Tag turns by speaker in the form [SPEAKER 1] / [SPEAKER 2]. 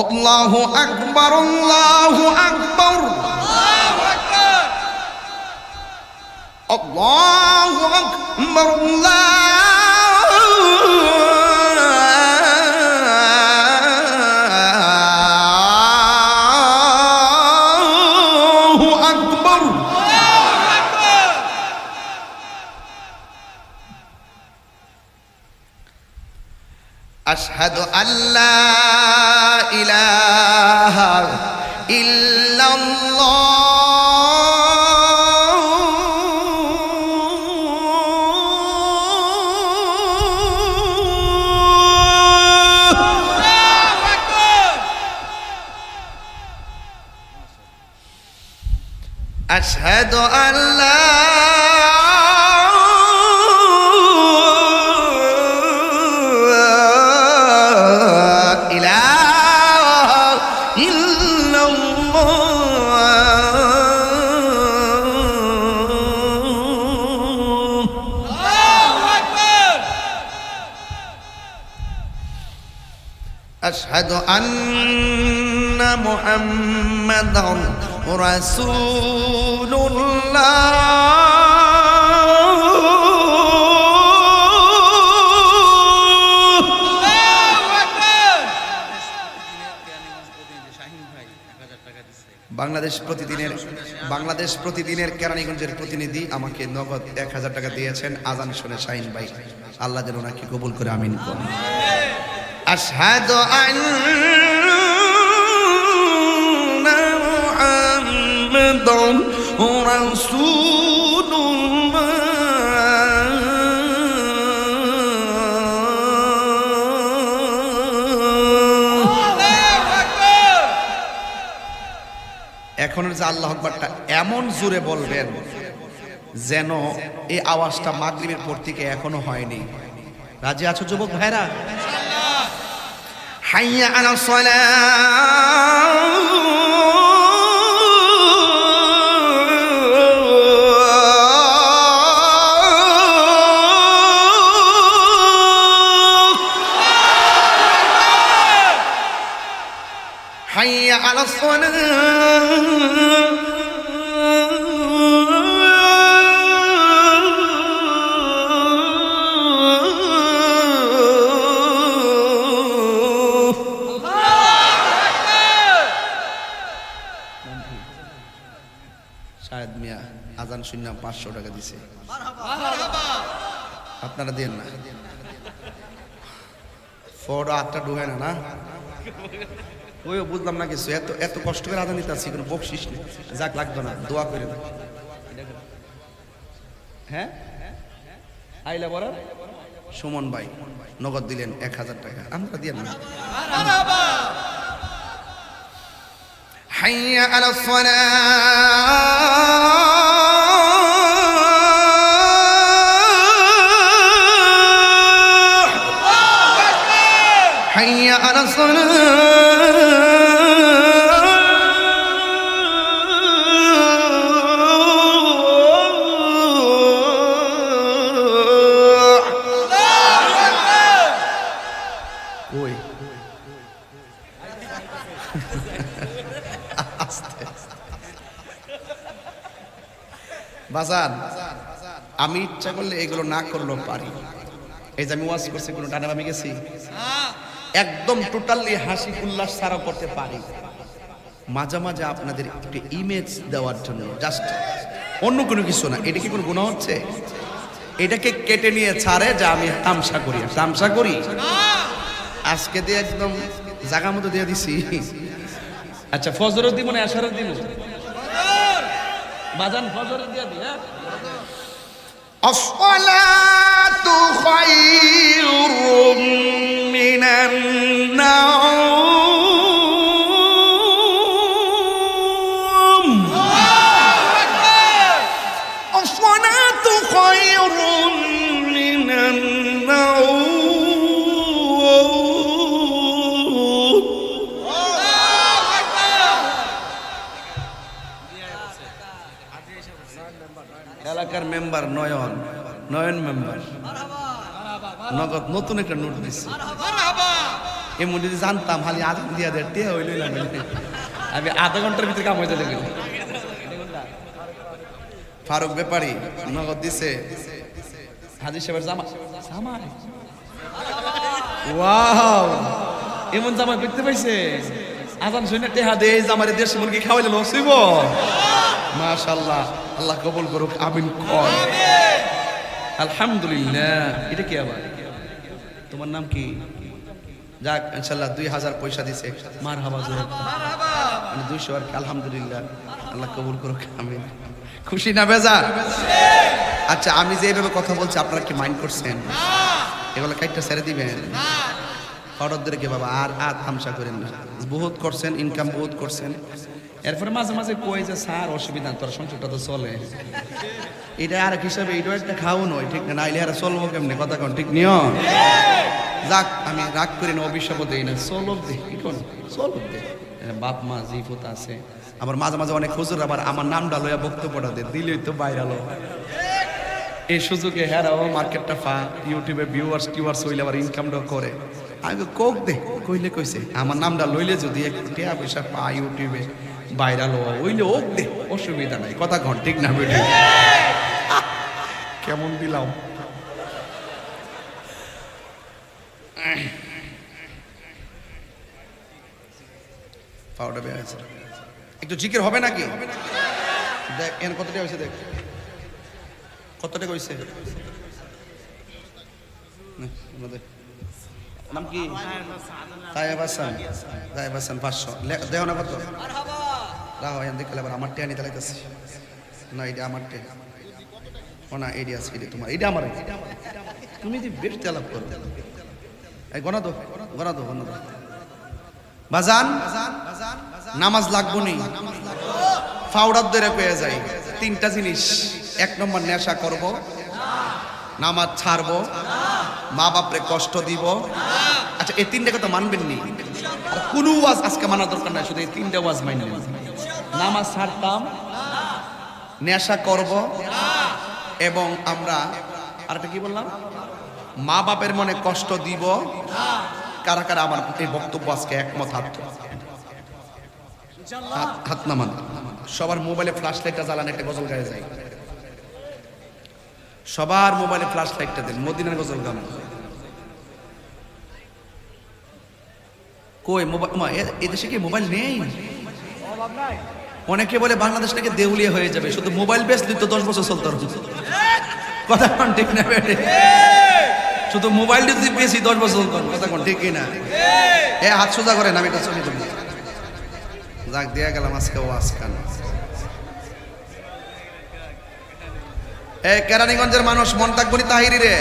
[SPEAKER 1] আল্লাহু আকবার, আল্লাহু আকবার, আল্লাহু আকবার, আল্লাহু আকবার। আশহাদু আল্লা ইলাহা ইল্লাল্লাহ, আশহাদু আল্লা أشهد أن محمدًا رسول বাংলাদেশ প্রতিদিনের কেরানীগঞ্জের প্রতিনিধি আমাকে নগদ 1000 টাকা দিয়েছেন। আজান শুনে শাহিন ভাই, আল্লাহ যেন ওনাকে কবুল করে আমিন করুন। আশহাদু আন্না মুহাম্মাদান রাসূলুল্লাহ। এখনের যে আল্লাহু আকবারটা এমন জোরে বলবেন যেন এই আওয়াজটা মাগরিবের পর থেকে এখনো হয়নি। রাজি আছো যুবক ভাইরা? হাইয়া আলাস সালাহ, হাইয়া আলাস সালাহ, শাহেদ মিয়া আজান শুনলাম 500 টাকা দিছে। আপনারা দেন না, ফোড়া আটটা ডুবে না না, ওইও বুঝলাম না কিছু। এত এত কষ্ট করে আজান দিতে আসছি, কোনো বকশিস নেই। যাক, লাগতো না, দোয়া করে দেন। হ্যাঁ, আইলা বরার সুমন ভাই নগদ দিলেন 1000 টাকা। আমরা দিয়েন না। হাইয়া আলাস সালাহ, হাইয়া আলাস সালাহ, বাজান আমি ইচ্ছা করলে এগুলো না করলেও পারি। এই যে আমি ওয়াজ করছি, কোনো টানে আমি গেছি, একদম টোটালি হাসি উল্লাস ছাড়া করতে পারি। মাঝে মাঝে আপনাদের একটু ইমেজ দেওয়ার জন্য, জাস্ট অন্য কোনো কিছু না। এটা কি কোনো গুনাহ হচ্ছে? এটাকে কেটে নিয়ে ছাড়ে যে আমি তামসা করি, তামসা করি। আজকে দিয়ে একদম জায়গা মতো দিয়ে দিছি। আচ্ছা, ফজরত দিব না আশারত দিব? বাজান ফজর দিয়া দিয়া। আসসালাতু খায়রুম মিনান নাওম, আসসালাতু খায়রুম মিনান নাওম। এলাকার মেম্বার নয়ন মেম্বার নগদ নতুন একটা নোট দিচ্ছে। এমন যদি জানতাম খালি আজান দিয়া দেয় তে হইল আমি আধা ঘন্টার ভিতরে কাম হয়ে যাবে। ফারুক ব্যাপারী নগদ দিছে হাজির সাহেবের জামা জামাই ওয়াও এমন জামা দেখতে পাইছে আজান শুনে টেহা দে জামারে দেশি মুরগি খাওয়াইলে নসিব মাশাআল্লাহ আল্লাহ কবুল করুক আমিন কর আলহামদুলিল্লাহ। এটা কি আবার তোমার নাম কি? যাক ইনশাআল্লাহ 2000 পয়সা দিছে মারহাবা জোরে মারহাবা মানে 200 আর আলহামদুলিল্লাহ আল্লাহ কবুল করুক আমিন। খুশি না বেজার? আচ্ছা আমি যে এইভাবে কথা বলছি আপনারা কি মাইন্ড করছেন? এগুলো কাইটটা ছেড়ে দিবেন অর্ডার ধরে কে বাবা আর আর তামসা করেন না। বহুত করছেন ইনকাম বহুত করছেন এরপরে মাঝে মাঝে কই যে স্যার অসুবিধা তোর সংসারটা তো চলে এটা আর এক হিসাবে এটাও একটা খাও নয় ঠিক না নাইলে আর চলবো কেমনি কথা কন ঠিক নিও যাক আমি রাগ করি না অভিশাপও দেই না চলব দে এখন চলব দে বাপ মা জিফুত আছে আবার মাঝে মাঝে অনেক হুজুর আবার আমার নামটা লইয়া বক্তব্যটা দে দিলেই তো ভাইরাল হয় এই সুযোগে হেরাও মার্কেটটা পা ইউটিউবে টিউয়ার্স হইলে আবার ইনকামটাও করে আমি কোক দে কইলে কইছে আমার নামটা লইলে যদি একটু টাকা পয়সা পা ইউটিউবে ভাইরাল হইলে ওক দে অসুবিধা নাই কথা কন ঠিক না বেটি কেমন দিলাম পাউডার বের আছে একটু জিকির হবে নাকি দেখ এর কত টাকা হইছে দেখ কত টাকা হইছে নাম কি তাইব হাসান 500 দেও না কত রাহো এন দেখলে আবার আমার টেয়া নিতে লাগতেছে না এটা আমার টেয়া ও না এডি আছে এটা তোমার এটা আমার তুমি যদি বেশ তেলাপ করো এই গনা দো বাজান নামাজ লাগবো নি ফাউডার ধরে পেয়ে যাই তিনটা জিনিস এক নম্বর নেশা করব নামাজ ছাড়বো মা বাপরে কষ্ট দিব আচ্ছা এই তিনটে কথা মানবেন নি আর কোনো ওয়াজ আজকে মানার দরকার নাই শুধু এই তিনটে ওয়াজ মানবেন নামাজ ছাড়তাম নেশা করব এবং আমরা আরেকটা কি বললাম মা বাপের মনে কষ্ট দিব কারা কারা আমার এই বক্তব্য আজকে একমত হাত নামান সবার মোবাইলে ফ্ল্যাশ লাইটটা জ্বালান একটা গজল গায়ে যায় সবার মোবাইলে ফ্ল্যাশ লাইটটা দেন মদিনার গজল গান কই মোবাইল এদেশে কি মোবাইল নেই অনেকে বলে বাংলাদেশ থেকে দেউলিয়া হয়ে যাবে শুধু মোবাইল বেচলে তো 10 বছর চলতে পারবে কথা কোন ঠিক না বেটে শুধু মোবাইল যদি বেশি 10 বছর চলতে কথা কোন ঠিক না হাত সোজা করেন আমি এটা চলে যাবো যাক দিয়া গেলাম আজকে ওয়াজ খান কেরানীগঞ্জের মানুষ মন থাকবনি তাহিরি রে